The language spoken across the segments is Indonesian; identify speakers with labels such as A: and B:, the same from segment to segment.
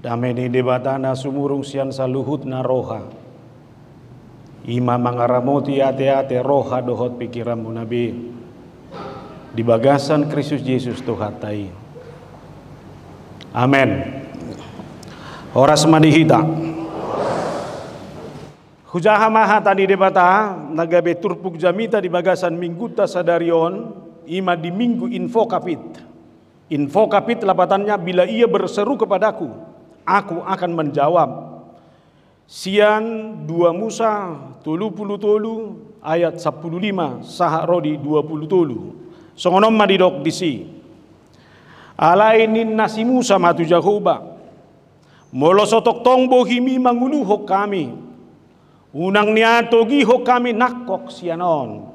A: Damai ni debatana sumurung sian saluhut na roha. Ima mangaramoti ate-ate roha dohot pikiranmu nabi. Di bagasan Kristus Yesus Tuhatai. Amen. Horas madihita. Hujaha maha tadi debata nagabe turpuk jamita di bagasan mingguta sadarion ima di minggu info kapit. Info kapit lapatannya bila ia berseru kepadaku, aku akan menjawab. Sian 2 Musa 30 ayat 15 saha rodi 20. Songonom madidok disi. Alainin nasi Musa matu Jahoba. Molosotok tong bohimi manguluhok kami. Unang niato giho kami nakok sianon.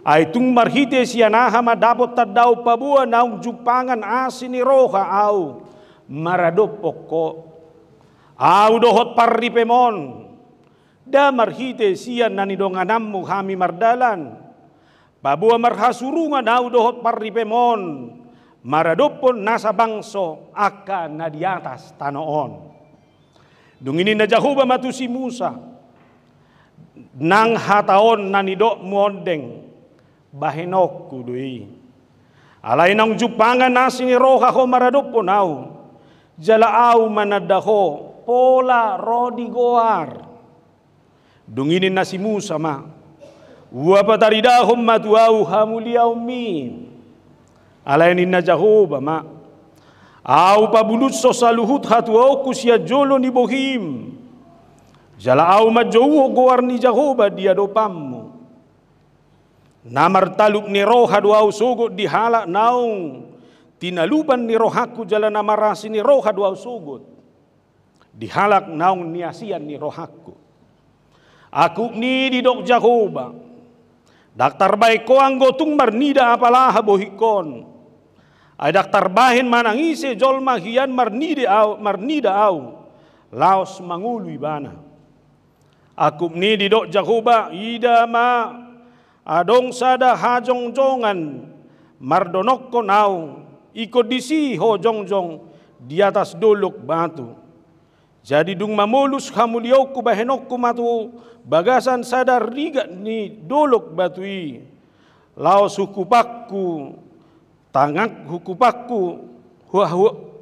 A: Ay tung marhite sianaha madapot tadau pabua naung jupangan asini roha au maradopok ko. Au dohot parripemon. Da marhite sian nanidonganammu hami mardalan. Pabua marhasurungan au dohot parripemon. Maradopon nasa bangso akan na di atas tanoon. Dunginin na Jahoba matusi Musa. Nang hataon nanidok mondeng bahenok kudui. Alay nang jupangan nasini roha ho maradopon au. Jalaau manadaho pola rodi goar. Dunginin nasi Musa ma. Wapataridahum matuau hamuliau min. Alainin na Jahoba ma. Au pabulut so saluhut hatuau kusia jolo ni bohim. Jalaau majauh goar ni Jahoba dia dopammu. Namar taluk ni roha duau sugut dihalak naung. Tinalupan ni rohaku jala namarasi ni roha duau sugut. Dihalak naung niasian ni rohaku. Aku ni didok Jahoba. Daktar baik ko anggotung marnida apalah bohikon. Ay daktar bahin manangise jol mahian marnida au. Laos mangului bana. Aku ni didok Jahoba ida ma adong sada hajong-jongan mardonok ko nau ikut disi ho jong-jong di atas dolok batu. Jadi dung mamulus hamuliau ku bahenok ku matu bagasan sadar rigat ni dolok batui. Laos hukupakku tangak hukupakku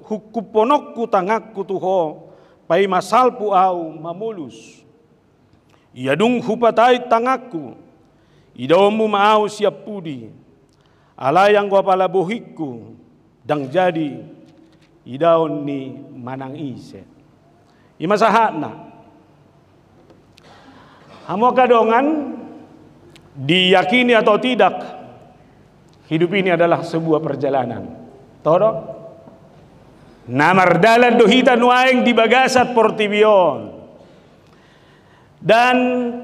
A: hukuponokku tangakku tuho pai masalpu au mamulus. Ia dung hupatai tangakku. Idamu mau siap pudi. Alayang gua pala bohikku. Dang jadi idaon ni manang ise. Ima sahatna. Hamo kadongan diyakini atau tidak hidup ini adalah sebuah perjalanan. Todo? Namardalan dohita nuaing di bagasat portibion. Dan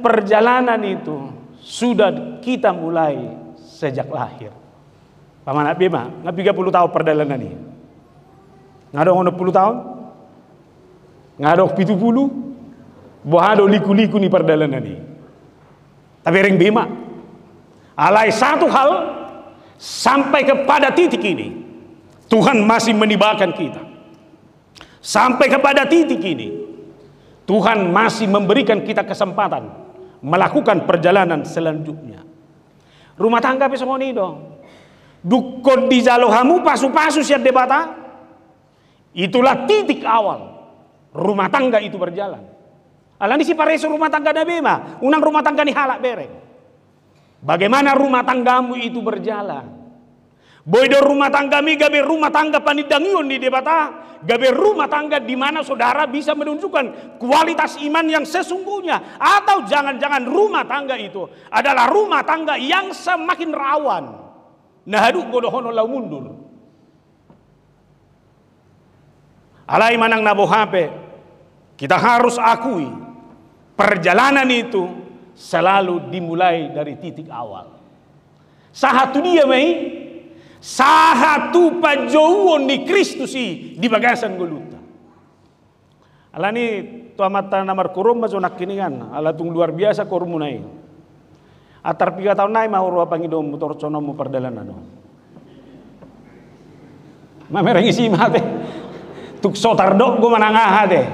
A: perjalanan itu sudah kita mulai sejak lahir. Paman Bima, nggak 30 tahun perjalanan ini. Nggak ada 10 tahun, nggak ada 70, bohado liku-liku nih perjalanan ini. Tapi ring Bima, alai satu hal sampai kepada titik ini, Tuhan masih menibakan kita. Sampai kepada titik ini, Tuhan masih memberikan kita kesempatan melakukan perjalanan selanjutnya. Rumah tangga pesongoni dong. Dukon di jalohamu pasu-pasu siap debata. Itulah titik awal rumah tangga itu berjalan. Alani si pareso rumah tangga da bema, unang rumah tangga ni halak bereng. Bagaimana rumah tanggamu itu berjalan? Boydo rumah tangga mi gabe rumah tangga panidangion di debata. Gabe rumah tangga di mana saudara bisa menunjukkan kualitas iman yang sesungguhnya. Atau jangan-jangan rumah tangga itu adalah rumah tangga yang semakin rawan. Nah haduk godohono lau mundur. Alai manang nabo hape. Kita harus akui perjalanan itu selalu dimulai dari titik awal. Sahatu dia mai. Sahatu pajouon ni Kristusi di bagasan goluta. Alani tua mata namar kurum masonak kiningan. Alatung luar biasa korumunai. Atar 3 tahun nai mau ruang pangidom motor conomu perdalanan. Mamerang isi mate. tuk sotardok go manangah deh.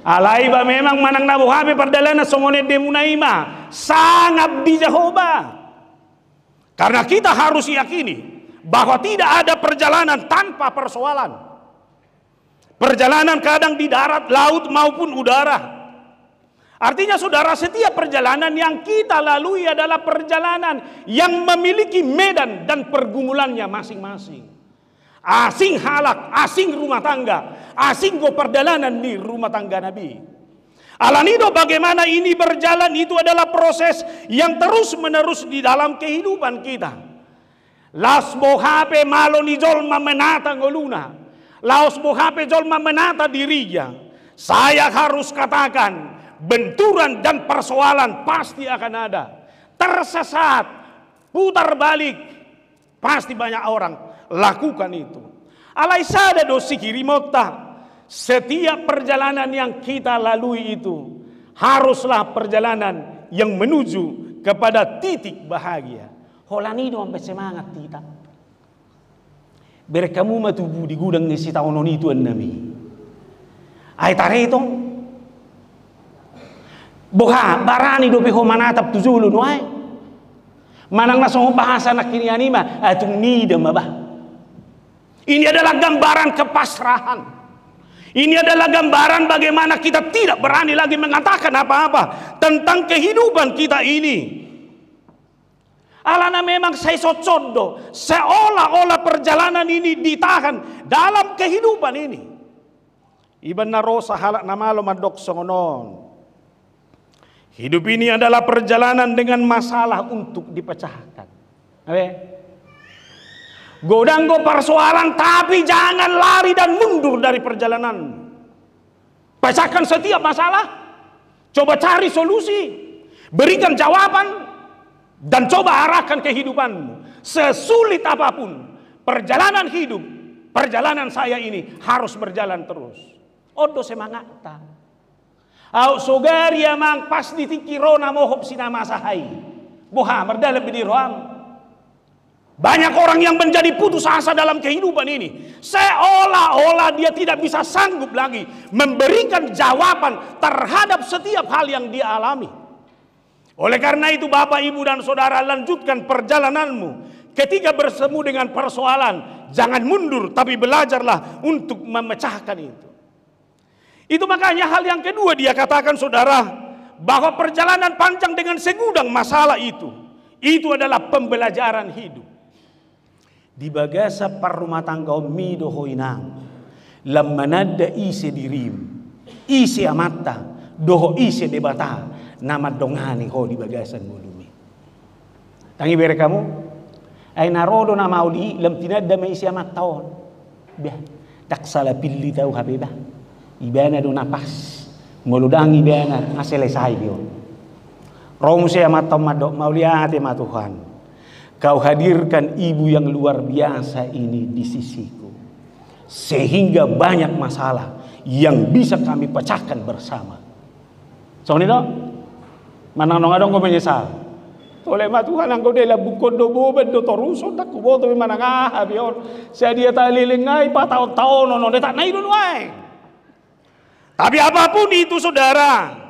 A: Alai ba memang manang nabuhabe perdalana songonet demunaima sangat di Jehovah. Karena kita harus yakini bahwa tidak ada perjalanan tanpa persoalan. Perjalanan kadang di darat, laut maupun udara. Artinya saudara, setiap perjalanan yang kita lalui adalah perjalanan yang memiliki medan dan pergumulannya masing-masing. Asing halak, asing rumah tangga, asing go perjalanan di rumah tangga Nabi. Alanido bagaimana ini berjalan itu adalah proses yang terus menerus di dalam kehidupan kita. Las bohape malo ni jolma menata ngoluna. Laos bohape jolma menata dirinya. Saya harus katakan, benturan dan persoalan pasti akan ada. Tersesat, putar balik, pasti banyak orang lakukan itu. Alaisada dosi kirimota. Setiap perjalanan yang kita lalui itu haruslah perjalanan yang menuju kepada titik bahagia. Holanido sampai semangat kita. Berkamu matubu di gudang ngisi tahun itu nami. Ay tare itu. Boha barani do piho manatap tuzulun wai. Manang nasong bahasa nak kini anima atung nida mabah. Ini adalah gambaran kepasrahan. Ini adalah gambaran bagaimana kita tidak berani lagi mengatakan apa-apa tentang kehidupan kita ini. Alana memang saya socondo, seolah-olah perjalanan ini ditahan dalam kehidupan ini. Iban narosa halak namalo madok songonon. Hidup ini adalah perjalanan dengan masalah untuk dipecahkan. Godanggo persoalan, tapi jangan lari dan mundur dari perjalanan. Pecahkan setiap masalah, coba cari solusi, berikan jawaban, dan coba arahkan kehidupanmu. Sesulit apapun perjalanan hidup, perjalanan saya ini harus berjalan terus. Odo semangata. Au sogari amang pas ditikirona mohop sinama sahai. Boha merdalem bidiroam. Banyak orang yang menjadi putus asa dalam kehidupan ini. Seolah-olah dia tidak bisa sanggup lagi memberikan jawaban terhadap setiap hal yang dia alami. Oleh karena itu Bapak, Ibu, dan Saudara, lanjutkan perjalananmu. Ketika bertemu dengan persoalan, jangan mundur, tapi belajarlah untuk memecahkan itu. Itu makanya hal yang kedua dia katakan, Saudara, bahwa perjalanan panjang dengan segudang masalah itu adalah pembelajaran hidup. Di bagasa parrumah tangga mi dohoinang lamanada ise dirim ise amata doho ise debata nama dongani ho di bagasan mulumi tangi bere kamu ay narodo na mauli lam tinadda may ise amataon biah taksala pilli tau habibah ibana do napas ngoludang ibana ngaselesai bio rom se amatom madok mauliate matuhan. Kau hadirkan ibu yang luar biasa ini di sisiku. Sehingga banyak masalah yang bisa kami pecahkan bersama. So nino, manang nongadong ko menyesal. Oleh matuhan ang ko dela bukod do bobed do toruso tak kubo to manang biyon. Saya dia talilingay pataw-taw no detak na idunway. Tapi apapun itu Saudara,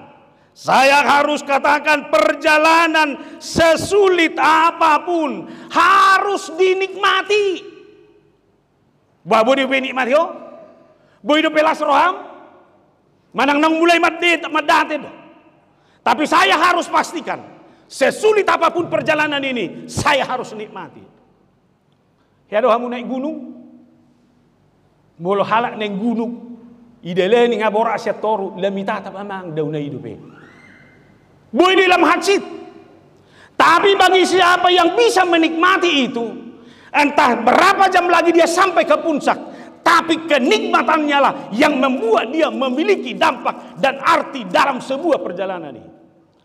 A: saya harus katakan perjalanan sesulit apapun harus dinikmati. Babu dinikmati yo. Boy do pelas roham. Manang nang mulai madate. Tapi saya harus pastikan sesulit apapun perjalanan ini saya harus nikmati. Ya do hamu naik gunung. Molo halak neng gunung. Idele ni ngabora asyat toru lamita tapamang daw na hidup. Boy dalam hajit. Tapi bagi siapa yang bisa menikmati itu, entah berapa jam lagi dia sampai ke puncak, tapi kenikmatannya lah yang membuat dia memiliki dampak dan arti dalam sebuah perjalanan ini.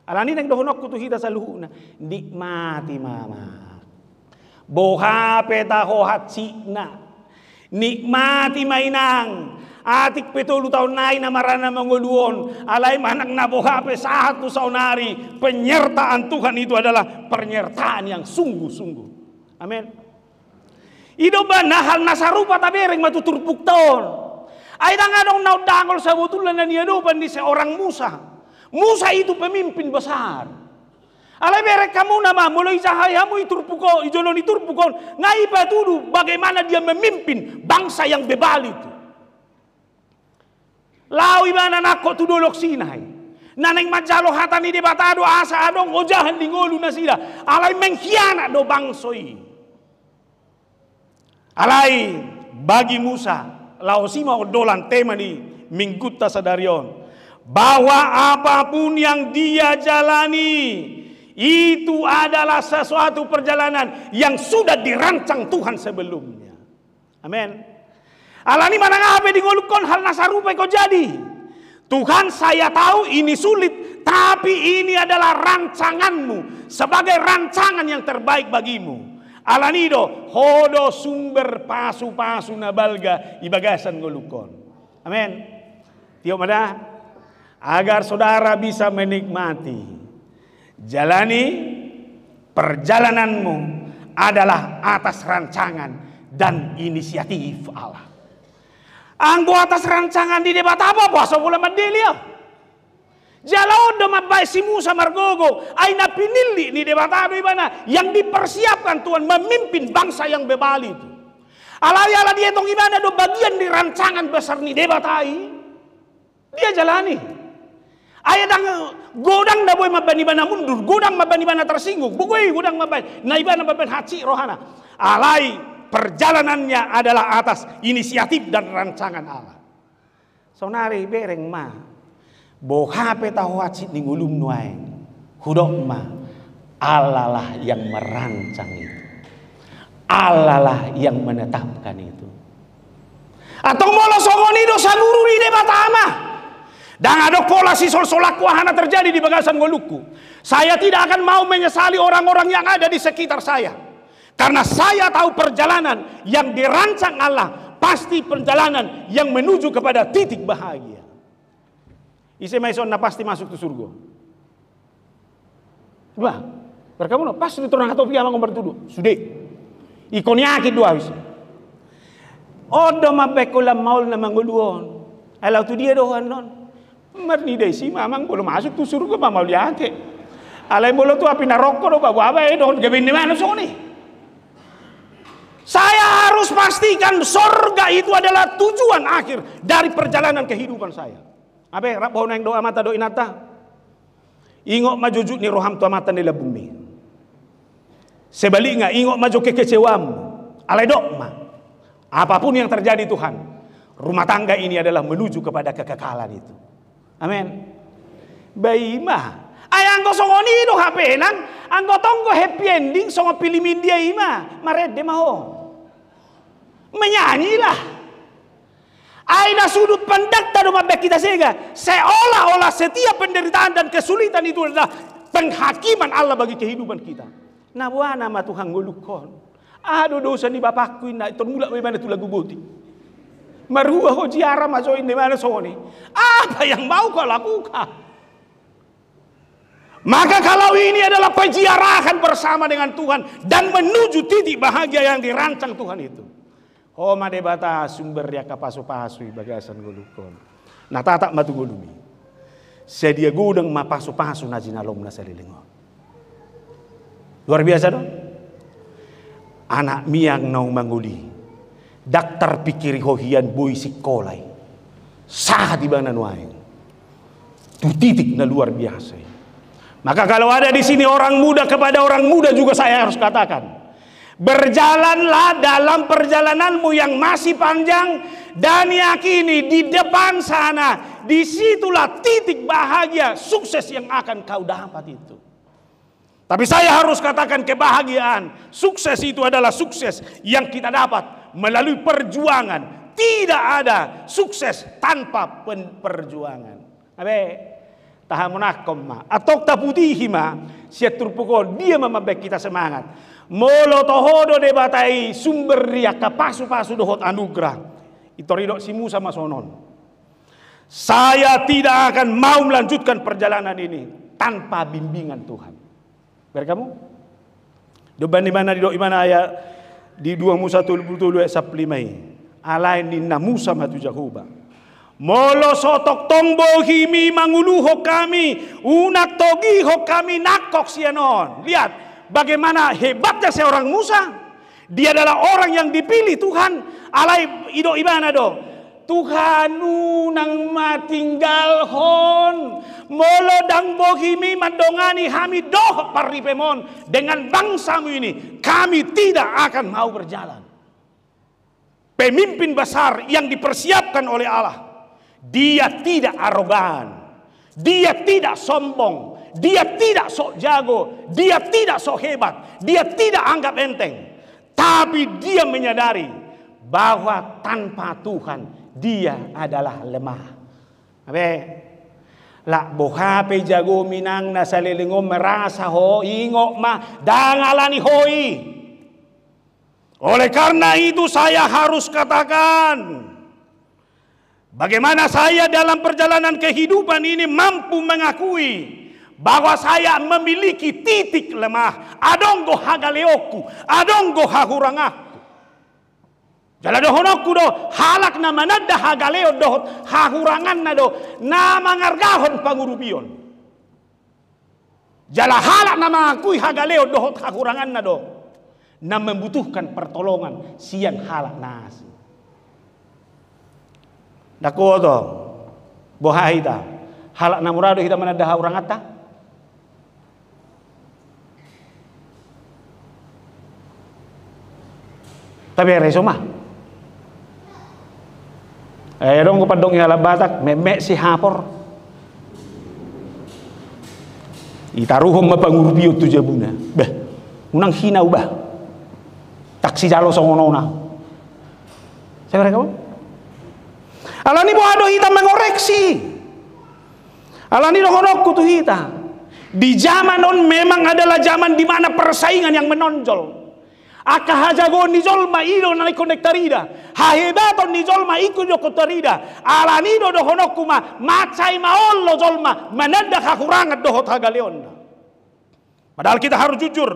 A: Alani nang dohonok kutu hita saluhuna nikmati mama. Boha peta ho hatsina. Nikmati mainang. Atik 70 tahun naik na marana menguluon alai manak nabohape satu saunari. Penyertaan Tuhan itu adalah penyertaan yang sungguh-sungguh. Amin. Ido ba nahal nasarupa tabereng matutur pukton. Ay dong naudangol sa butulan na niyadupan ni seorang Musa. Musa itu pemimpin besar. Alay berek kamu nama mulai cahayamu iturpuko, ijonon iturpukon. Ngai patudu bagaimana dia memimpin bangsa yang bebal itu. Lau ibana nako tudolok sinai. Naneng majalo hatani debatado asa adong ojahan di ngolu nasida. Alay mengkhianat do bangsoi. Alay bagi Musa lau sima odolan tema ni mingguta sadarion. Bahwa apapun yang dia jalani itu adalah sesuatu perjalanan yang sudah dirancang Tuhan sebelumnya. Amin. Alani mana ngape dingolukon hal nasarupa kau jadi. Tuhan saya tahu ini sulit, tapi ini adalah rancanganmu sebagai rancangan yang terbaik bagimu. Alanido hodo sumber pasu-pasu nabalga ibagasan ngolukon. Amin. Tiyo mana agar saudara bisa menikmati. Jalani perjalananmu adalah atas rancangan dan inisiatif Allah. Anggo atas rancangan di debat apa puasa bulan Madelia. Jalau do mabai si Musa margogo ay napinili ni debatado ibana yang dipersiapkan Tuhan memimpin bangsa yang bebal itu. Ala dia tong ibana do bagian di rancangan besar ni debatai. Dia jalani. Ayah dang godang na boy mabani bana mundur, godang mabani bana tersinggung, bugoi godang mabani, na ibana mabani haci rohana. Alai perjalanannya adalah atas inisiatif dan rancangan Allah. Sonari bereng ma, bohape tahu haci ningulum nuai, hudok ma, Allah lah yang merancang itu, Allah lah yang menetapkan itu. Atau molo songonido saguru di debat ama. Dan ada pola si sol-solaku wahana terjadi di bagasan ngoluku. Saya tidak akan mau menyesali orang-orang yang ada di sekitar saya. Karena saya tahu perjalanan yang dirancang Allah pasti perjalanan yang menuju kepada titik bahagia. Isi maison na pasti masuk ke surga. Dua, berkamu pasti turun atau piama ngomber tuduh. Sudah, ikon yakin dua bisa. Odo mabekulam maul na manguluon. Alau tu dia doan non. Marni dai si mamang belum masuk tu surga mama liate. Alai bolo tu api naroko do bawa apa don gabin di mana soni. Saya harus pastikan surga itu adalah tujuan akhir dari perjalanan kehidupan saya. Abe bau nang doa mata do inata. Ingok majujuk ni roham tu mata ni bumi. Sebaliknya ingok maju kekecewam. Alai dokma. Apapun yang terjadi Tuhan, rumah tangga ini adalah menuju kepada kekekalan itu. Amin. Baima. Ay anggo songoni do HP nang anggo tonggo happy ending songo pilimin dia ima. Marede maho. Menyanyilah. Ay na sudut pandang tado mabek kita sehingga seolah-olah setiap penderitaan dan kesulitan itu adalah penghakiman Allah bagi kehidupan kita. Nabuana nama Tuhan ngulukon. Aduh dosa ni bapakku ina itu mulak bagaimana tu lagu boti. Maruah ho jiara majoin di mana soni. Apa yang mau kau lakukan? Maka kalau ini adalah penziarahan bersama dengan Tuhan dan menuju titik bahagia yang dirancang Tuhan itu. Oh madebata sumber ya kapasu-pasu bagasan golukon. Nah tatak matu golumi. Sedia gudang mapasu-pasu na jinalom na salilingon. Luar biasa dong. Anak miang nau manguli. Daktar pikiri hohian boy sikolay. Sah di mana nuain. Itu titik na luar biasa. Maka kalau ada di sini orang muda kepada orang muda juga saya harus katakan. Berjalanlah dalam perjalananmu yang masih panjang. Dan yakini di depan sana. Disitulah titik bahagia sukses yang akan kau dapat itu. Tapi saya harus katakan kebahagiaan. Sukses itu adalah sukses yang kita dapat melalui perjuangan. Tidak ada sukses tanpa perjuangan. Abe, tahamunakom ma. Atok taputihi ma. Siat turpukon dia memabek kita semangat. Molo tohodo debatai sumber dia kapasu-pasu dohot anugerah. Itorido si Musa masonon. Saya tidak akan mau melanjutkan perjalanan ini tanpa bimbingan Tuhan. Biar kamu. Doban di mana di mana ayat di 2 Musa 27 ayat 5. Alain ni Musa matu Jahuba. Molo sotok tongbo himi manguluho kami, unak togi ho kami nakok sianon. Lihat bagaimana hebatnya seorang Musa. Dia adalah orang yang dipilih Tuhan. Alai ido ibana do. Tuhan nang matinggal hon. Molo dang bohimi mandongani hami doh paripemon. Dengan bangsamu ini kami tidak akan mau berjalan. Pemimpin besar yang dipersiapkan oleh Allah. Dia tidak arogan. Dia tidak sombong. Dia tidak sok jago. Dia tidak sok hebat. Dia tidak anggap enteng. Tapi dia menyadari bahwa tanpa Tuhan dia adalah lemah. Abe, la bohape jago minang na salilingo merasa ho ingok ma dangalani hoi. Oleh karena itu saya harus katakan, bagaimana saya dalam perjalanan kehidupan ini mampu mengakui bahwa saya memiliki titik lemah. Adonggo hagaleoku, adonggo hahurangaku. Jala dohonokku do halak na manada hagaleo do hahurangan na do na mangargahon pangurubion. Jala halak na mengakui hagaleo do hahurangan na do na membutuhkan pertolongan sian halak nasi. Dako to bohahita halak na murado hita manada hahurangata. Tapi reso mah. Dong ko padong ihala batak meme si hapor. Itaruhom mapangurbiyo tu jabuna. Bah, unang hinaw ba? Taksi jalo songonona. Saya kamu? Alani mo ado hita mengoreksi. Alani dohonok kutu hita. Di zaman on memang adalah zaman di mana persaingan yang menonjol. Akahajagon ni jolma ilo na konektarida. Hahebaton ni jolma iko yo kotarida. Alanido do honokuma macai maollo jolma mananda kakurangan do hotagaleon. Padahal kita harus jujur,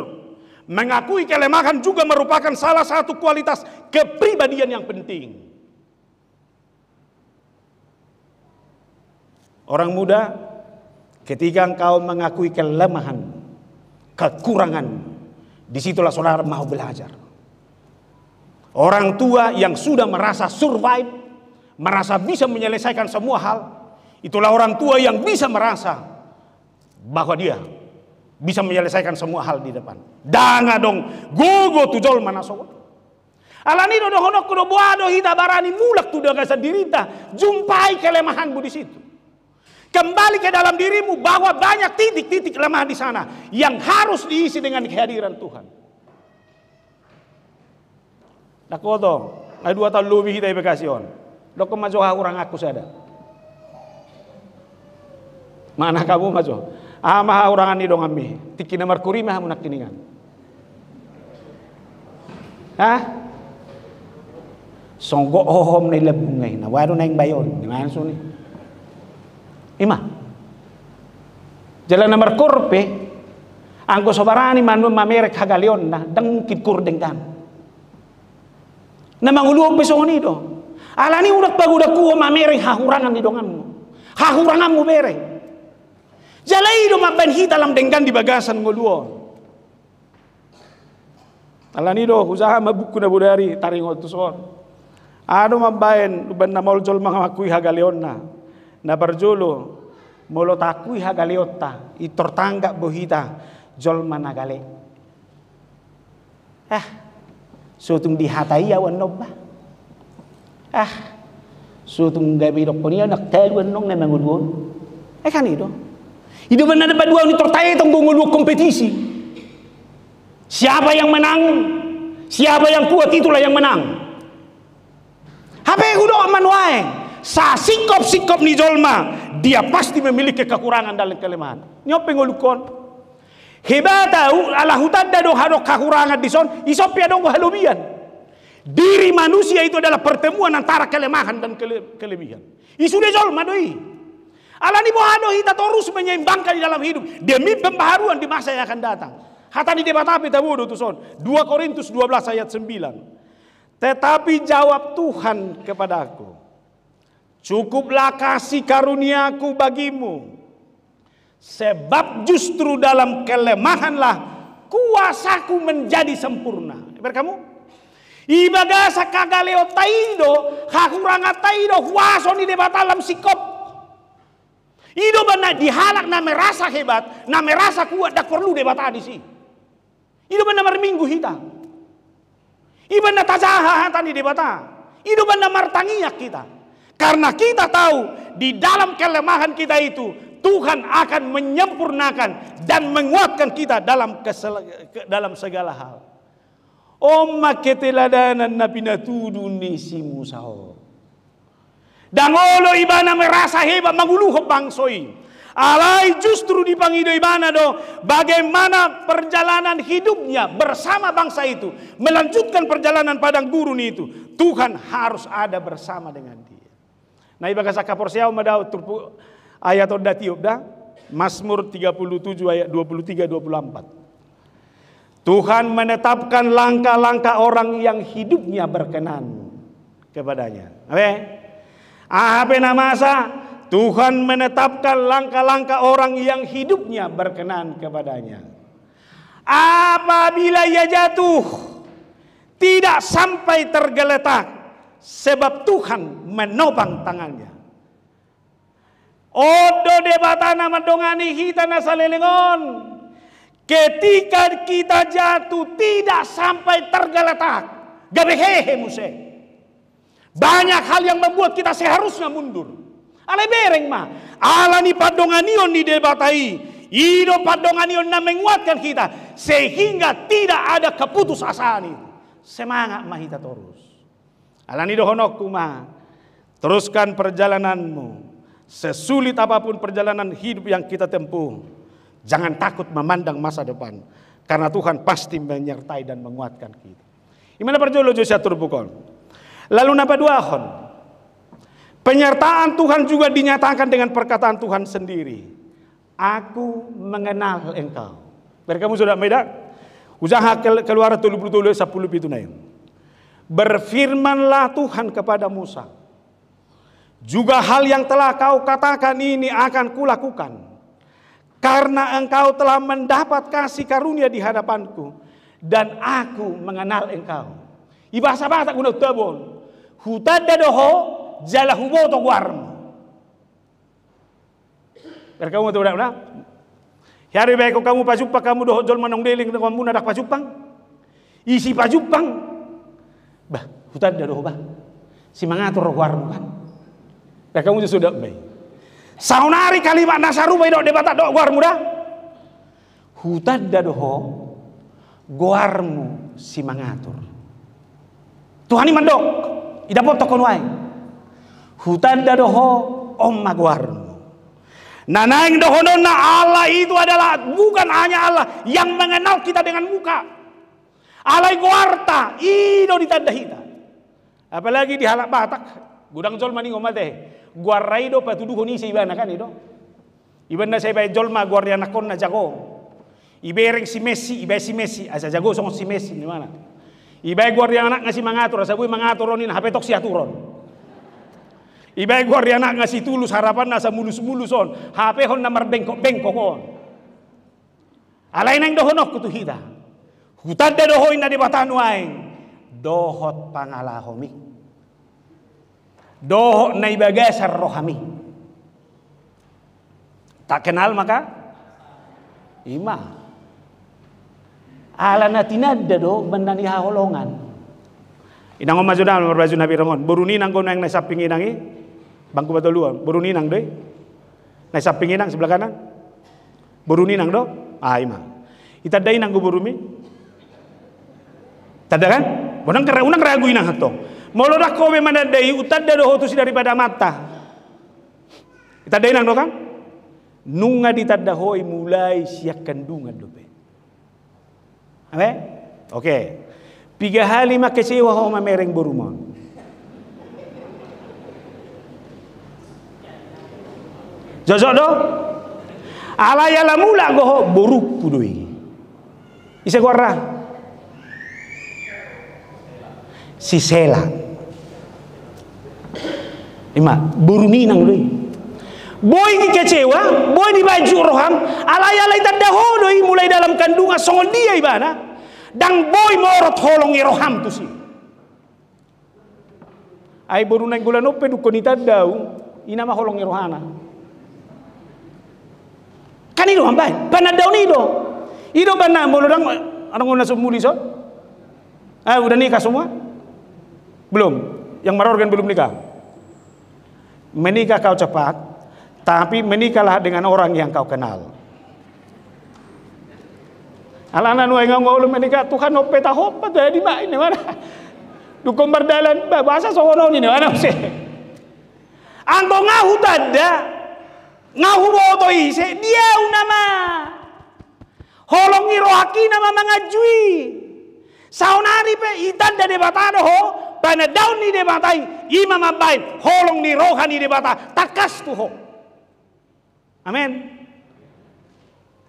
A: mengakui kelemahan juga merupakan salah satu kualitas kepribadian yang penting. Orang muda, ketika engkau mengakui kelemahan, kekurangan, disitulah saudara mau belajar. Orang tua yang sudah merasa survive, merasa bisa menyelesaikan semua hal, itulah orang tua yang bisa merasa bahwa dia bisa menyelesaikan semua hal di depan. Danga dong, gogo tujol manasowa. Alani do honok do boado hita barani mulak tu daga sadirita, jumpai kelemahanmu di situ. Kembali ke dalam dirimu bahwa banyak titik-titik lemah di sana yang harus diisi dengan kehadiran Tuhan. Nakoto, ay 2 tahun lebih kita ibekasyon. Dok majo orang aku sada. Mana kamu majo? Ama orangan ni dong ami. Tiki nomor kurima hamunak kiningan. Hah? Songgo ohom na ilabungay na waro na yung bayon. Gimana suni? Ima. Jalan nomor korpe anggo sobarani manu mamerek hagalion na dangkit kurdeng dan. Na manguluog besong nido. Alani udak pagudak kuo mamerek hahurangan ni donganmu. Hahuranganmu bere. Jalai do mabanhita lam denggan di bagasan nguluon. Alani do usaha mabuku na budari taringot tuson. Ado mabayen uban na moljol mga makui hagalion na. Na barjolo molo takui hagaliota itortangga bohita jol managale. Sutung dihatai awan nobba. Sutung gabi dokponia nak taluan nong na mangulun. Kan itu. Itu benar dapat dua ni tertai tong ngulu kompetisi. Siapa yang menang? Siapa yang kuat itulah yang menang. Hape udah aman wae. Sa sikop ni jolma, dia pasti memiliki kekurangan dalam kelemahan. Nyope ngolukon. Hebata ala hutadda do hadok kekurangan di son, isopia dong halubian. Diri manusia itu adalah pertemuan antara kelemahan dan kelebihan. Isu de jolma doi. Alani bohado hita terus menyeimbangkan di dalam hidup demi pembaharuan di masa yang akan datang. Hata di debat api tabudo tu son. 2 Korintus 12 ayat 9. Tetapi jawab Tuhan kepadaku, Cukuplah kasih karuniaku bagimu, sebab justru dalam kelemahanlah kuasaku menjadi sempurna. Berkamu ibaga sakagaleo taido hakuranga taido huaso ni debatalam sikop. Ido bana dihalak na merasa hebat, na merasa kuat dak perlu debata di si. Ido bana marminggu hita. Iban na tajaha tani debata. Ido bana martangiak kita. Karena kita tahu di dalam kelemahan kita itu Tuhan akan menyempurnakan dan menguatkan kita dalam segala hal. Omma keteladanan na pinatudun ni si Musao. Dangolo ibana merasa hebat manguluhop bangsoi. Alai justru di pangido ibana do bagaimana perjalanan hidupnya bersama bangsa itu, melanjutkan perjalanan padang gurun itu. Tuhan harus ada bersama dengan dia. Nah ibaga sakaporsiau madau turpu ayat oda tiup dah Mazmur 37 ayat 23-24. Tuhan menetapkan langkah-langkah orang yang hidupnya berkenan kepadanya. Apa namasa? Tuhan menetapkan langkah-langkah orang yang hidupnya berkenan kepadanya. Apabila ia jatuh, tidak sampai tergeletak, sebab Tuhan menopang tangannya. Odo debatana madongani hita nasalelengon. Ketika kita jatuh tidak sampai tergeletak. Gabehehe muse. Banyak hal yang membuat kita seharusnya mundur. Ale bereng mah. Ala ni padonganion ni debatai. Ido padonganion na menguatkan kita. Sehingga tidak ada keputusasaan itu. Semangat mah kita terus. Alani dohonokku mah, teruskan perjalananmu. Sesulit apapun perjalanan hidup yang kita tempuh, jangan takut memandang masa depan, karena Tuhan pasti menyertai dan menguatkan kita. Imana perjolo Josia turbukon. Lalu napa duahon? Penyertaan Tuhan juga dinyatakan dengan perkataan Tuhan sendiri. Aku mengenal engkau. Berkamu sudah medak? Usaha keluar 30 10 itu naik. Berfirmanlah Tuhan kepada Musa, juga hal yang telah kau katakan ini akan kulakukan, karena engkau telah mendapat kasih karunia di hadapanku, dan aku mengenal engkau. Ibasa bata guna tabon, hutada doho jalahu boto guarmu. Berkamu tu dah. Hari baik kamu pajupang kamu doho jol manong deling dengan kamu nadak pajupang, isi pajupang. Bah, hutan dah doh bah. Si mangatur guarmu kan. Dah kamu sudah baik. Saunari kalimat nasaru baik dok debat dok guarmu dah. Hutan dah doh guarmu si mangatur. Tuhan ini mandok. Ida potong konwai. Hutan dah doh omma guarmu. Nanaing dohonona Allah itu adalah bukan hanya Allah yang mengenal kita dengan muka. Alai guarta ido ditanda hita. Apalagi di halak Batak, gudang jol mani ngomate. Guaraido patuduh ni si ibana kan ido. Ibana saya bay jol ma guardia nakon na jago. Ibereng si Messi, ibay si Messi, asa jago song si Messi di mana. Ibay guardia anak ngasi mangatur, asa buy mangatur onin hapetok si aturon. Ibay guardia anak ngasi tulus harapan asa mulus-mulus on, hape hon namar bengkok-bengkok on. Alai nang dohonok kutu hita. Hutan da dohoy na di batan waing dohot pangalahomi, dohot na ibagasar rohami. Tak kenal maka ima ala na tinadda do bandani haholongan. Inang maju dalam berbaju Nabi Ramon buruni nang gonang na saping inangi bangku batuluan buruni nang doy na saping inang sebelah kanan buruni nang do ima itadai nang go burumi. Tada kan? Unang ragu inang hatong. Molodak kowe manadai utadda do hotus daripada mata. Itadai nang do kan? Nunga ditadda hoi mulai siak kandungan dope. Abe? Oke. Piga hali makasiwa ho mamereng borumon. Josok do? Alaya lamula go boruk pudui. Isa guarra. Si Sela. Buruninang doi. Boy ki kecewa, boy di baju roham, alay-alay tadaho doi mulai dalam kandungan songon dia ibana. Dan boy morot holong roham tu si. Ay burunay gulan ope dukon itadaw, ina ma holong rohana. Kanino ambay? Panadaw nido. Ido bana molodang anong una sumuli so? Udah nikah semua? Belum. Yang marorgan belum nikah. Menikah kau cepat, tapi menikahlah dengan orang yang kau kenal. Alana nuai ngau menikah Tuhan ope tahopat di mana? Dukung berdalan bahasa sono ni mana sih? Angko ngahu tada, ngahu boto ise dia unama. Holongi rohaki nama mangajui. Saunari pe itan da debatado ho, pana daun ni debatai, imam abain, holong ni rohani debata, takas tu ho. Amin.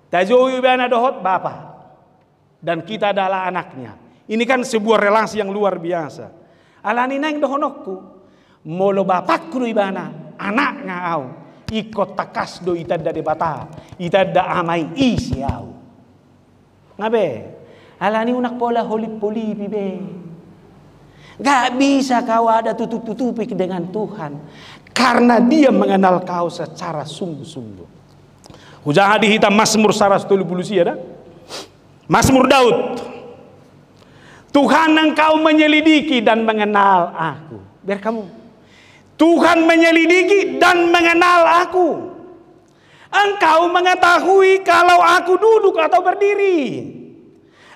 A: Tajoyu bana dohot bapa. Dan kita adalah anaknya. Ini kan sebuah relasi yang luar biasa. Alani nang dohonokku, molo bapakku ibana, anaknya au, ikut takas do itada debata, itada amai isi au. Ngabe? Alani unak pola holip-polipi be. Gak bisa kau ada tutup-tutupi dengan Tuhan. Karena dia mengenal kau secara sungguh-sungguh. Hujah hitam Mazmur 130 ada? Mazmur Daud. Tuhan engkau menyelidiki dan mengenal aku. Biar kamu. Tuhan menyelidiki dan mengenal aku. Engkau mengetahui kalau aku duduk atau berdiri.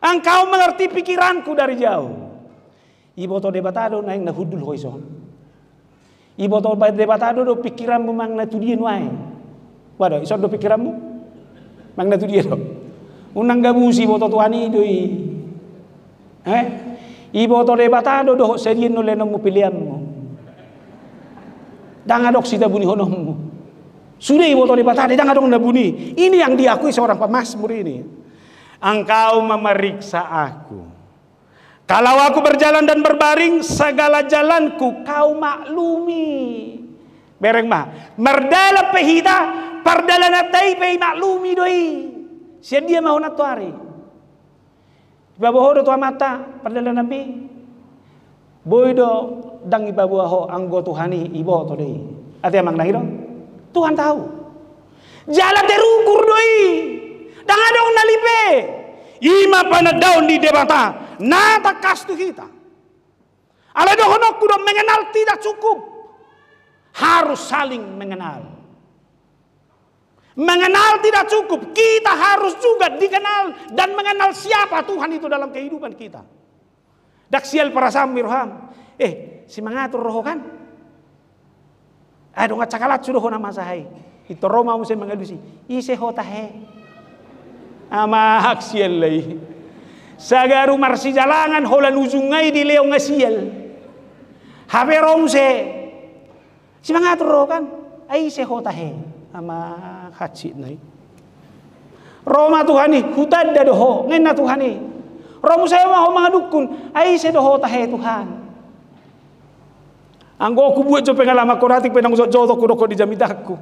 A: Engkau mengerti pikiranku dari jauh. Ibo to debatado naing nahudul hoison. Ibo to debatado do pikiranmu mang na tudien wae. Wado iso do pikiranmu mang na tudien do. Unang gabusi ibo to tuani doi. Ibo to debatado do serien no lenong mo pilianmu. Dangadok sita buni honommu. Sudah ibo to debatado dangadok na buni. Ini yang diakui seorang pemazmur ini. Engkau memeriksa aku. Kalau aku berjalan dan berbaring, segala jalanku kau maklumi. Bereng mah, merdala pehita, perdalana tai pei maklumi doi. Sia dia mau natuari. Ibabaho do tua mata, perdalana bi. Boydo dang ibabaho anggo Tuhani ibo to dei. Ati amang nahiro? Tuhan tahu. Jalan terukur doi. Dang adong nalipe. Ima panadaw di debata. Nata kastu kita. Ala dohonok kudo mengenal tidak cukup. Harus saling mengenal. Mengenal tidak cukup. Kita harus juga dikenal. Dan mengenal siapa Tuhan itu dalam kehidupan kita. Daksial para samirham. Si mangatur roho kan? Aduh ngacakalat sudah nama sahai. Itu Roma musim mengadusi. Ise hotahe. Ama haksial lay. Sagaru marsi jalangan holan uzungay di leo ngasial. Habe romse. Si mangatur roho kan? Ay se hotahe. Ama hatsit nay. Roma Tuhani hutad da doho. Ngayon na Tuhani. Romo saya mau mga dukun. Ay se doho tahe Tuhan. Anggo aku buat jo pengalaman ko nating penang jodoh ko di jamidakku.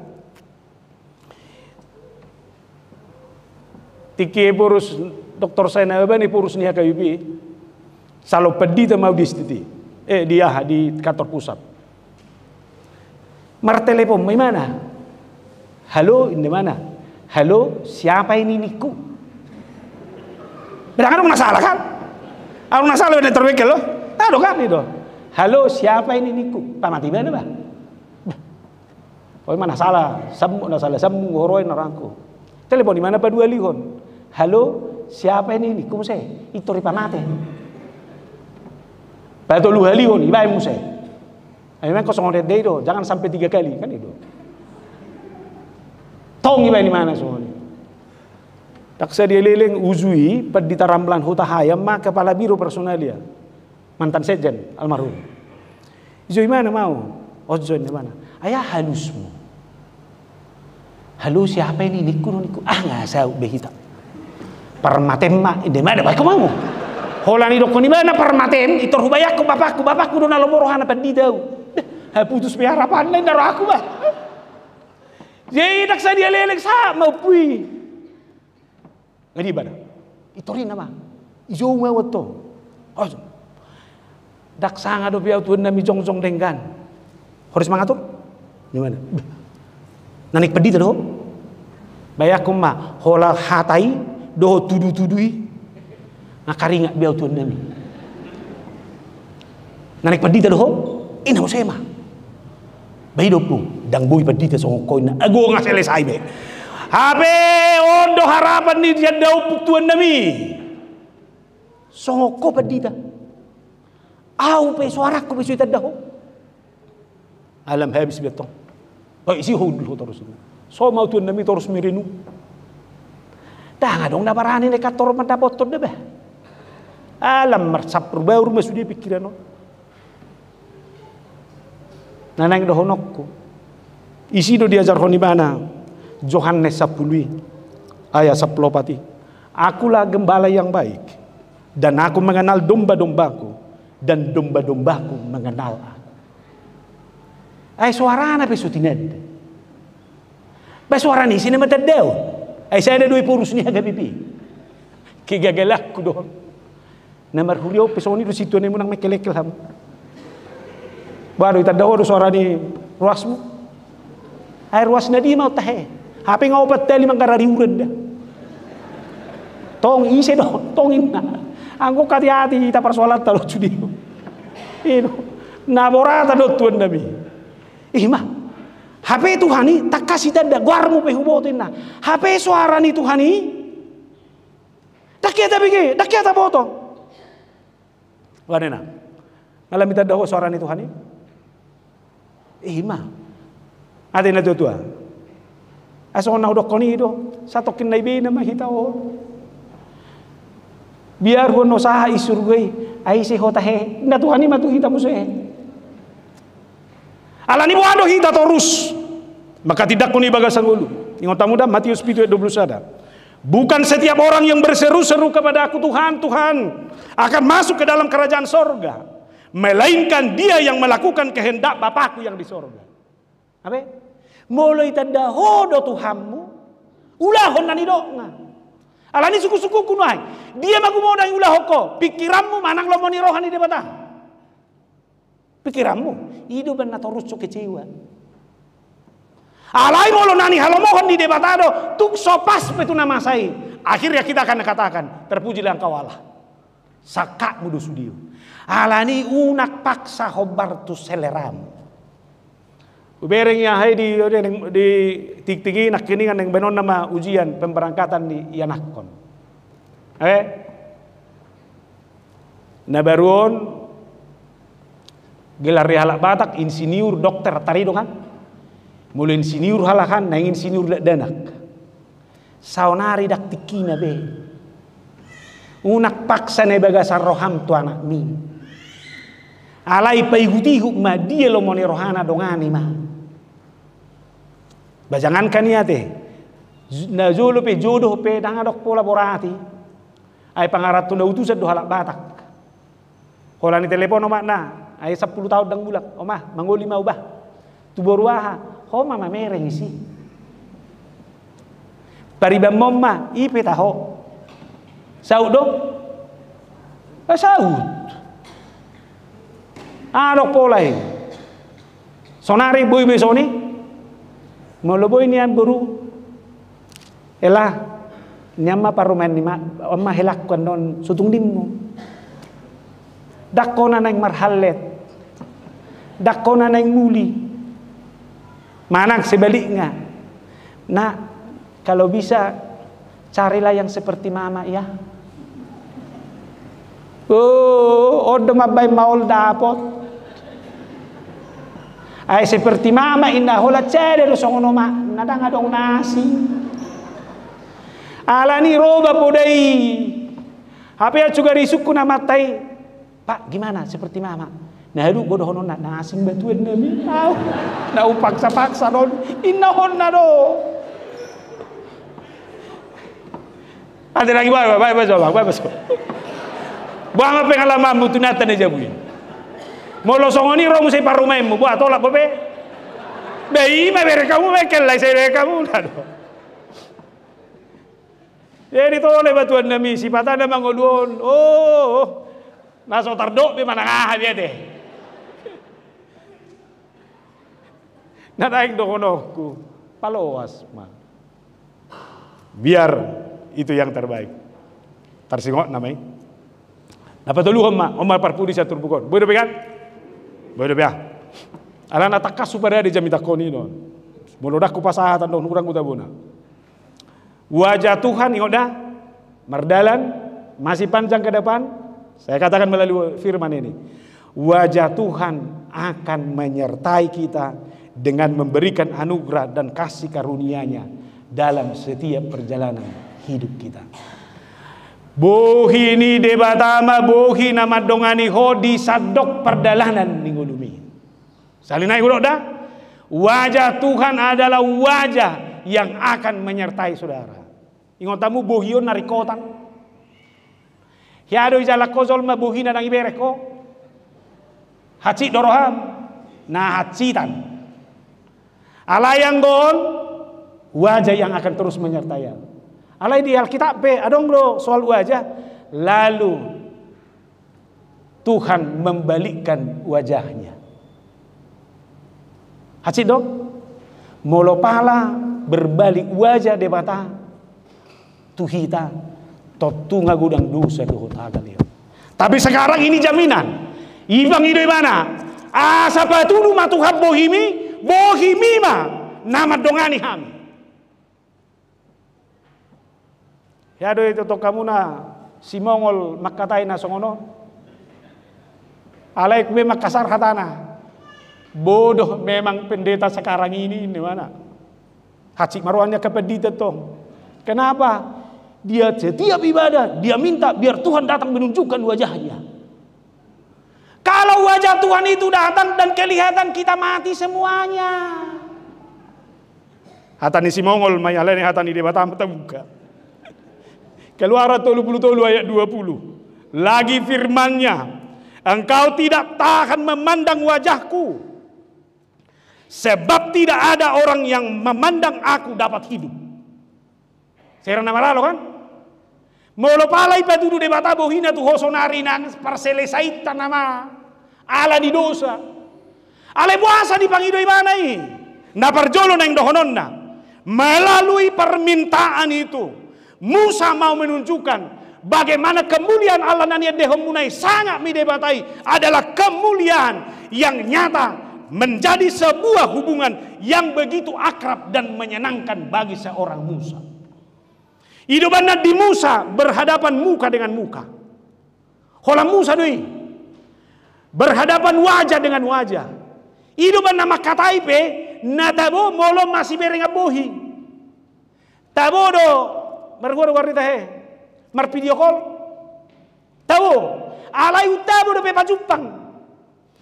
A: Tiki purus doktor saya nabe ni purus niya kayubi. Salo pedita mau di stiti. Dia di kantor pusat. Martelepon, may mana? Halo, ini mana? Halo, siapa ini niku? Berangkat dong nasalah kan? Aku nasalah benar terwekil loh. Tahu kan itu. Halo, siapa ini niku? Pamati mana bah? Oh mana salah? Sambung horoin orangku. Telepon di mana Pak Dua Lihon? Halo, siapa ini niku saya? Itu ripamate. Betul lu halihon, ibai musai. Memang kosong ada itu, jangan sampai 3 kali kan itu. Tong ibai di mana semua ini? Tak dia leleng uzui pedita ramlan huta hayam ma kepala biro personalia mantan sejen almarhum. Izo mana mau? Ojo di mana? Ayah halusmu. Halo siapa ini niku? Nggak tahu behita. Permatem mak di mana baik mau? Holani dok ni mana permatem itu rubayaku bapakku do nalomorohan apa di dau. putus harapan lain dari aku bah. Jadi dak sa dia lelek sa mau pui. Ngadi bana. Itori nama. Ijo mau to. Oh. Dak sanga do biau tuan nami jong denggan. Harus mangatur? Gimana? Nanik pedih do. Bayakum mah hola hatai do tudu-tudui. Ngakari ngak biau tuan nami. Nanik pedih do. Ina mo sema. Bayi dopu dang boy pedih song koina. Ago nga selesai be. Habe ondo harapan ni dia dau tuan nami. Song ko pedih ta. Au pe suara ko be suita dah. Alam habis betong. Oh isi hudul terus. So mau tuan nami terus mirinu. Dah dong na barani ne kator mendapot to deh. Alam marsap baru masudi pikiran no. Nanang dohonokku. Isi do diajar honi bana. Yohanes 10 ayat 10. Akulah gembala yang baik dan aku mengenal domba-dombaku dan domba-dombaku mengenal aku. Ay suara na pesutined. Ba suara ni sini matadeo. Ay saya ada dua purus ni aga pipi. Kigagalak ko doon. Na marhulyo pesoni do situ ni mo nang mekelekel ham. Baru itadaw do suara ni ruasmu. Ay ruas na di mau tahe. Hape nga opat tali mangkarari urad da. Tong ise do, tongin na. Angko kati-hati ita persoalan talo judio. Ino, naborata do tuan nabi. Ima, hape Tuhani tak kasih tanda guarmu pe hubotin na. Hape suara ni Tuhani. Dakyata bigi, dakyata boto. Wanena. Ngalam itanda ho suara ni Tuhani. Ima. Ate na tua. Aso na udok koni do. Satu kin naibe na mahita o. Biar hono saha isurgay ay si hotahe na Tuhani matuhita mo se. Alani mo ado hita terus. Maka tidak kuni bagasan ulu. Ingat muda Matius 7:21. Bukan setiap orang yang berseru-seru kepada aku Tuhan, Tuhan akan masuk ke dalam kerajaan sorga, melainkan dia yang melakukan kehendak Bapakku yang di sorga. Apa? Mulai tanda hodo Tuhanmu, ulahon nani nga. Alani suku-suku kunoy. Dia magumoda yung ulahoko. Pikiranmu manang lomoni rohani di bata. Pikiranmu, ido ban natorus so kecewa. Alai molo nani halomohon di debatado, tuk sopas petu nama saya. Akhirnya kita akan katakan, terpujilah engkau Allah. Sakak mudu sudio. Alani unak paksa hobartu seleram. Ubereng ya hai di tik-tiki nak kini kan yang benon nama ujian pemberangkatan di Yanakon. Nabaruon gelar halak Batak insinyur dokter tari dong kan. Mulai insinyur halakan na insinyur danak. Saunari dak tikina be. Unak paksa ne bagasar roham tu anak mi. Alai paiguti hukma dia lo moni rohana dongani mah. Bajangan kaniate. Na jolo pe jodoh pe dangadok pola borati. Ay pangarat tu na utusan do halak Batak. Kolani telepon omak na. Ay 10 tahun dang bulak. Omah mangoli mau bah. Tu boruaha. Homa mamereng isi. Pariba momma ipe taho. Saud do? Saud. Adok polai. Sonari boy besoni. Moloboy niyan guru. Elah nyama parumen ni ma helak kon non sutung dimmo. Dakona nang marhalet. Dakona nang muli. Manang sebaliknya. Nah, kalau bisa carilah yang seperti mama ya. Oh, odo mabay maul dapot. Ay seperti mama indah hola cede do songono ma nadang adong nasi. Alani roba podai. HP juga risukku na matai. Pak, gimana seperti mama? Nah, aduh bodoh hono nasi batuan nami. Na upaksa-paksa don innahon na do. Ada lagi bye. Buang pengalaman mutunatan aja bu. Molo songoni ro musai parumemu buat tolak bobe. Bei ma bere kamu mekel lai saya kamu nado. Jadi tole batuan nami sipata ada mangoluon. Oh, naso tardok di mana ngah dia deh. Nadaing dokonoku paloas ma. Biar itu yang terbaik. Tarsingok namanya. Napa tulu ma omar parpudi sa turbukon. Bodo pegan. Bodo bea. Ala natakas supaya di jamita koni non. Molodak ku pasahatan dong kurang utabuna. Wajah Tuhan ingoda mardalan masih panjang ke depan. Saya katakan melalui firman ini. Wajah Tuhan akan menyertai kita dengan memberikan anugerah dan kasih karunia-Nya dalam setiap perjalanan hidup kita. Bohi ni debatama bohi nama dongani ho di sadok perdalanan ninggulumi. Salinai urok dah. Wajah Tuhan adalah wajah yang akan menyertai saudara. Ingotamu bohion narikotan. Hiado ijala kozol ma bohi na nang ibereko. Haci doroham. Na hacitan. Alayang doon wajah yang akan terus menyertai. Alai di Alkitab be adong bro soal wajah. Lalu Tuhan membalikkan wajahnya. Hacid dong. Molo pala berbalik wajah debata. Tuhita totu ngagudang dosa dohota kalian. Tapi sekarang ini jaminan. Ibang idoi mana? Asa patulu ma Tuhan bohimi ma nama dongani ham. Ya do itu kamu na si Mongol makatai na songono. Alai kue makasar hatana. Bodoh memang pendeta sekarang ini di mana? Haji maruannya kepedita toh. Kenapa? Dia setiap ibadah dia minta biar Tuhan datang menunjukkan wajahnya. Kalau wajah Tuhan itu datang dan kelihatan kita mati semuanya. Hatani si Mongol mayalene hatani di Batam buka. Keluar 30 ayat 20. Lagi firman-Nya, engkau tidak tahan memandang wajahku, sebab tidak ada orang yang memandang aku dapat hidup. Saya nama lalu kan? Molo palai patudu de batabo hina tu hosonari nang parselesaitan nama ala di dosa. Ale puasa di pangidoi manai. Na parjolo nang dohononna. Melalui permintaan itu Musa mau menunjukkan bagaimana kemuliaan Allah nania dehomunai sangat midebatai adalah kemuliaan yang nyata menjadi sebuah hubungan yang begitu akrab dan menyenangkan bagi seorang Musa. Hidupannya di Musa berhadapan muka dengan muka. Hola Musa doi berhadapan wajah dengan wajah. Hidupan nama kataipe natabo molo masih berengabohi. Tabodo mergor-gor kita video call. Tahu? Alai utabo do pepa jupang.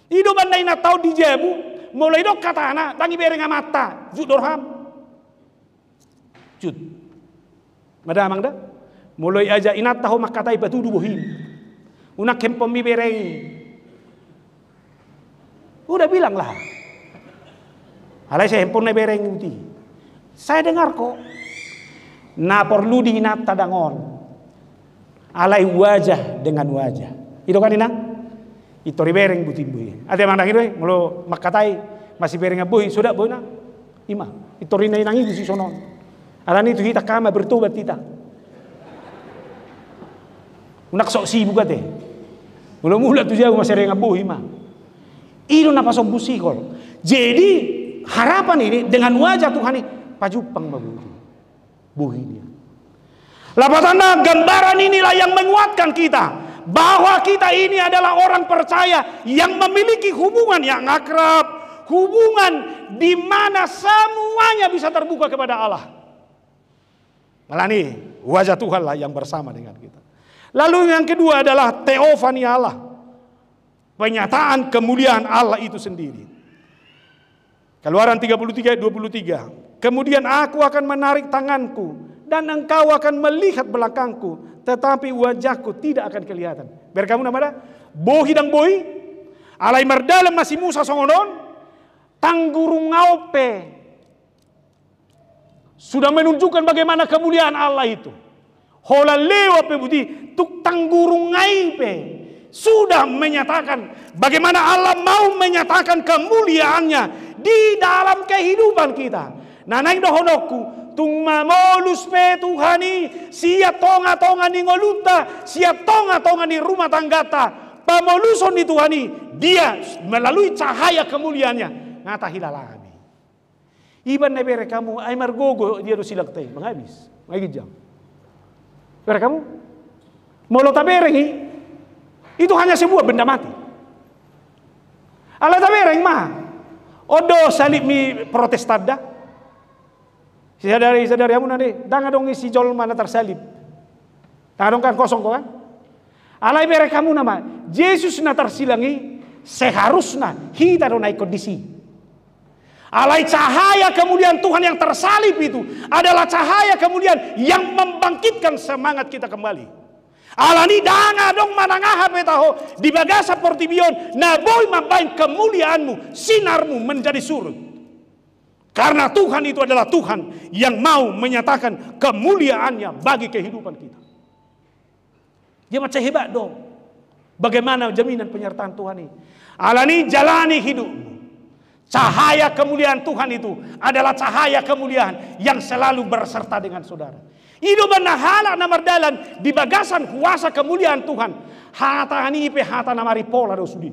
A: Ido bandai na tau di jebu, mulai dok kata anak, tangi bereng mata, jut dorham. Jut. Madamang dah. Mulai aja inat tahu mak katai batu du bohim. Unak kempom mi bereng. Udah bilang lah. Alai saya handphone na bereng uti. Saya dengar kok. Na perlu diinat tadangon. Alai wajah dengan wajah. Itu kan ina? Itu ribereng butin buhi. Ada yang mandang itu, mulo makatai masih bereng buhi sudah buhi na. Ima. Itu rina inang itu si sonon. Alan itu kita kama bertobat kita. Unak sok sibuk kate. Mula-mula tu jauh masih bereng buhi ma. Itu napa sok busikol. Jadi harapan ini dengan wajah Tuhan ini pajupang babuhi. Buhinya. Lapatana gambaran inilah yang menguatkan kita bahwa kita ini adalah orang percaya yang memiliki hubungan yang akrab, hubungan di mana semuanya bisa terbuka kepada Allah. Malah nih wajah Tuhan lah yang bersama dengan kita. Lalu yang kedua adalah teofani Allah, penyataan kemuliaan Allah itu sendiri. Keluaran 33:23. Kemudian aku akan menarik tanganku dan engkau akan melihat belakangku, tetapi wajahku tidak akan kelihatan. Biar kamu nama dah bohi dan bohi. Alai mardalam masih Musa songonon, tanggurung ngaupe sudah menunjukkan bagaimana kemuliaan Allah itu. Hola lewa pe budi tuk tanggurung ngaipe sudah menyatakan bagaimana Allah mau menyatakan kemuliaannya di dalam kehidupan kita. Nanai dohonoku tung mamolus pe Tuhani siap tonga-tonga ni ngolunta, siap tonga-tonga ni rumah tanggata, pamoluson di Tuhani, dia melalui cahaya kemuliaannya ngata hilalami. Iban nebere kamu ay margogo dia do silagtay manghabis, magijam. Bere kamu molo tabereng itu hanya sebuah benda mati. Ala tabereng mah odo salib mi protestada. Sadari amun ade, danga dong isi jol mana tersalib. Danga dong kan kosong ko kan? Alai bere kamu nama, Yesus na tersilangi seharusnya kita do naik kondisi. Alai cahaya kemuliaan Tuhan yang tersalib itu adalah cahaya kemuliaan yang membangkitkan semangat kita kembali. Alani danga dong manangaha betaho di bagasa portibion naboy mabain kemuliaanmu, sinarmu menjadi surut. Karena Tuhan itu adalah Tuhan yang mau menyatakan kemuliaannya bagi kehidupan kita. Dia macam hebat dong. Bagaimana jaminan penyertaan Tuhan ini? Alani jalani hidupmu. Cahaya kemuliaan Tuhan itu adalah cahaya kemuliaan yang selalu berserta dengan saudara. Hidup benahala namardalan di bagasan kuasa kemuliaan Tuhan. Hata nipe hata namari pola do sudi.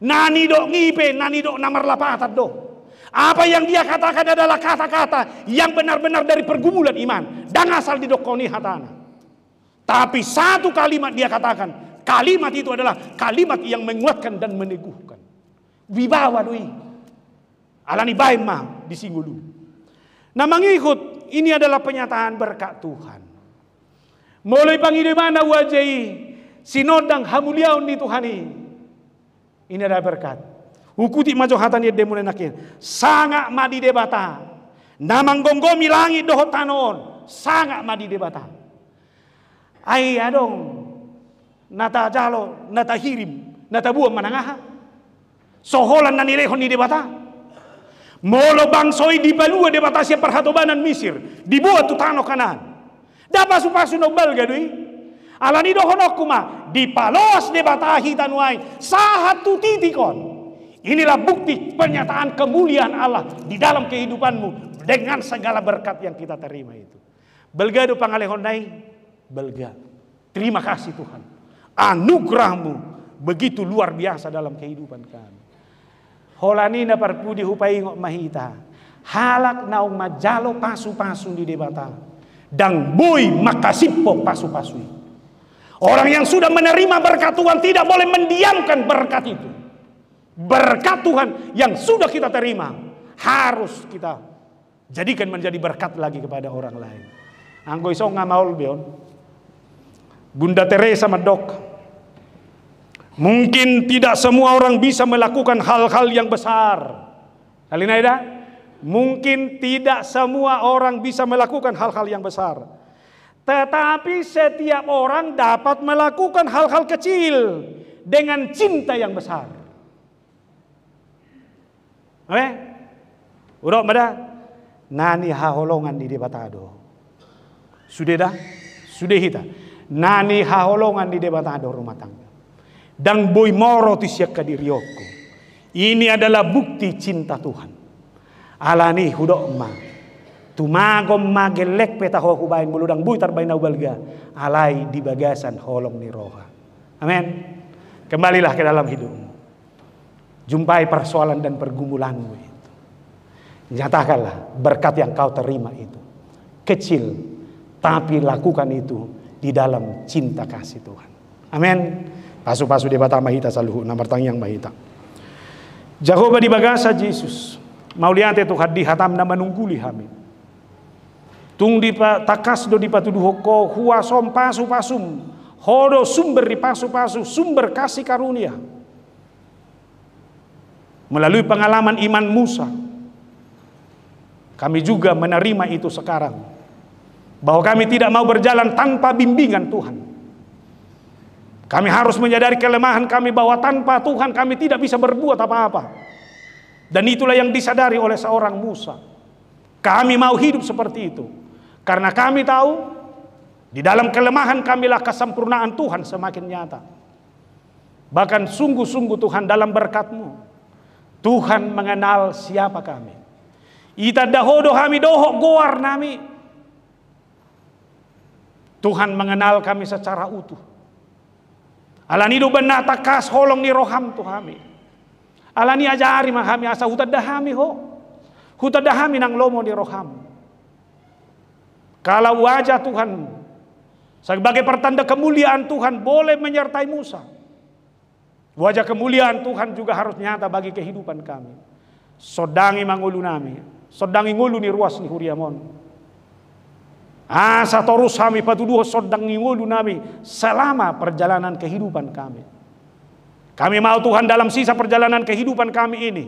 A: Nani do ngipe nani do namar lapatat do. Apa yang dia katakan adalah kata-kata yang benar-benar dari pergumulan iman dan asal didokoni hatana. Tapi satu kalimat dia katakan, kalimat itu adalah kalimat yang menguatkan dan meneguhkan. Wibawa doi. Alani baik mah disinggung dulu. Nah mengikut ini adalah penyataan berkat Tuhan. Mulai panggil mana wajai sinodang hamuliaun di Tuhan ini. Ini adalah berkat. Hukuti majo hatan ya demune nakin. Sangat madi debata. Namang gonggomi langit dohot tanon. Sangat madi debata. Ai adong nata jalo, nata hirim, nata buang manangaha. Soholan na nilehon ni debata. Molo bangsoi di balua debata siya perhatobanan Misir. Dibuat tu tano kanan. Dapat supasu nobel gadui. Alani dohonok kuma. Di palos debata hitanuai. Sahatu titikon. Inilah bukti pernyataan kemuliaan Allah di dalam kehidupanmu. Dengan segala berkat yang kita terima itu. Belgado pangalehonai. Belga. Terima kasih Tuhan. Anugerahmu begitu luar biasa dalam kehidupan kami. Holani na parpudi hupai ngok mahita. Halak naung majalo pasu-pasu di debata. Dan boy makasipo pasu-pasui. Orang yang sudah menerima berkat Tuhan tidak boleh mendiamkan berkat itu. Berkat Tuhan yang sudah kita terima harus kita jadikan menjadi berkat lagi kepada orang lain. Anggo iso ngamaul beon. Bunda Teresa medok. Mungkin tidak semua orang bisa melakukan hal-hal yang besar. Alinaida, mungkin tidak semua orang bisa melakukan hal-hal yang besar. Tetapi setiap orang dapat melakukan hal-hal kecil dengan cinta yang besar. Oke? Udah mada? Nani haholongan di debatado. Sudah dah? Sudah hita. Nani haholongan di debatado rumah tangga. Dan boy moro tisyak kadirioko. Ini adalah bukti cinta Tuhan. Alani hudok ma. Tumagom magelek petaho kubain buludang boy tarbain naubalga. Alai di bagasan holong ni roha. Amin. Kembalilah ke dalam hidupmu. Jumpai persoalan dan pergumulanmu itu. Nyatakanlah berkat yang kau terima itu. Kecil. Tapi lakukan itu di dalam cinta kasih Tuhan. Amin. Pasu-pasu di bata mahita saluhu namar tangyang mahita. Jehovah di bagasa Yesus. Mauliante Tuhan di hatam na manungguli kami. Tung di takas do di patuduh hoko huasom pasu-pasum. Hodo sumber di pasu-pasu sumber kasih karunia. Melalui pengalaman iman Musa. Kami juga menerima itu sekarang. Bahwa kami tidak mau berjalan tanpa bimbingan Tuhan. Kami harus menyadari kelemahan kami bahwa tanpa Tuhan kami tidak bisa berbuat apa-apa. Dan itulah yang disadari oleh seorang Musa. Kami mau hidup seperti itu. Karena kami tahu di dalam kelemahan kamilah kesempurnaan Tuhan semakin nyata. Bahkan sungguh-sungguh Tuhan dalam berkat-Mu, Tuhan mengenal siapa kami. Ita dahodo kami dohok goar nami. Tuhan mengenal kami secara utuh. Alani do benar takas holong ni roham tu kami. Alani ajari mahami asa huta dahami ho. Huta dahami nang lomo ni roham. Kalau wajah Tuhan sebagai pertanda kemuliaan Tuhan boleh menyertai Musa. Wajah kemuliaan Tuhan juga harus nyata bagi kehidupan kami. Sodangi mangulu nami. Sodangi ngulu ni ruas ni huriamon. Asa torus kami patuduh sodangi ngulu nami selama perjalanan kehidupan kami. Kami mau Tuhan dalam sisa perjalanan kehidupan kami ini.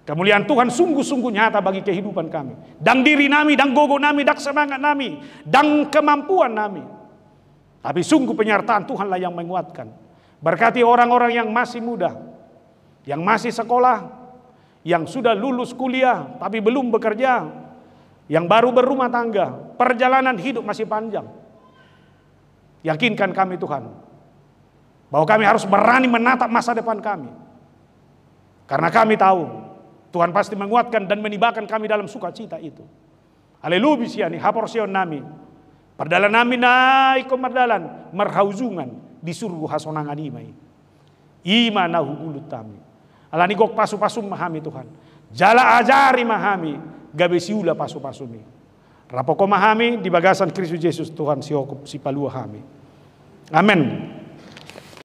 A: Kemuliaan Tuhan sungguh-sungguh nyata bagi kehidupan kami. Dan diri nami, dan gogo nami, dan semangat nami, dan kemampuan nami. Tapi sungguh penyertaan Tuhanlah yang menguatkan. Berkati orang-orang yang masih muda, yang masih sekolah, yang sudah lulus kuliah tapi belum bekerja, yang baru berumah tangga, perjalanan hidup masih panjang. Yakinkan kami Tuhan, bahwa kami harus berani menatap masa depan kami. Karena kami tahu, Tuhan pasti menguatkan dan menibakan kami dalam sukacita itu. Haleluya siani, haporsion nami. Perdalan nami naik ke merdalan, merhauzungan di surga hasonangan imai. Imanahu ulut kami. Alani gok pasu-pasu mahami Tuhan. Jala ajari mahami, gabesiula pasu-pasumi. Rapoko mahami di bagasan Kristus Yesus Tuhan siokop si palua kami. Amin.